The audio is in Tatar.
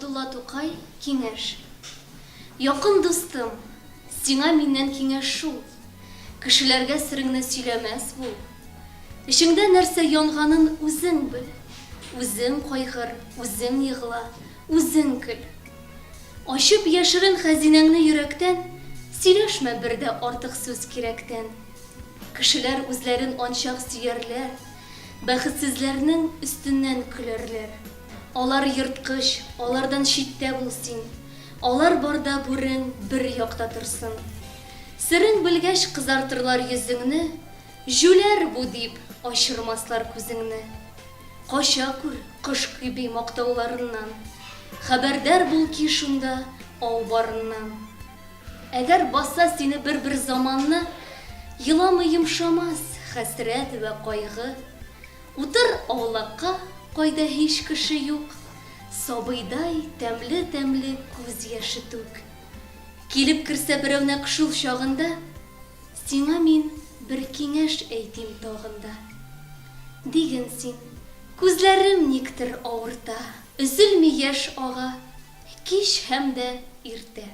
Абдулла Тукай киңәш. Якын дустым, сиңа миннән киңәш шул. Кешеләргә сереңне сөйләмәс бул. Эшеңдә нәрсә янганын үзең бел. Үзең кайгыр, үзең егла, үзең көл. Ачып яшерен хәзинәңне йөрәктән, сөйләшмә бердә артык сүз кирәктән. Кешеләр үзләрен анчак сөярләр, бәхетсезләрнең өстеннән көләрләр. Алар йырткыч, алардан читтә бул син. Алар барда бүрең бер якта торсын. Серең белгәч кызартырлар йөзеңне, жүләр бу дип ачырмаслар күзеңне. Кача күр кыш киби мактауларыннан, хәбәрдар бул ки шунда ау барыннан. Әгәр баса сине бер заманны, йыламы йомшамас хәсрәт вә кайгы. Утыр аулакка, кайда һич кеше юк, сабыйдай тәмле-тәмле күз яшы түк. Килеп керсә берәү нәкъ шул чагында, сиңа мин бер киңәш әйтим тагында. Диген син, күзләрем никтер авырта, өзелми яшь ага, кич һәм дә иртә.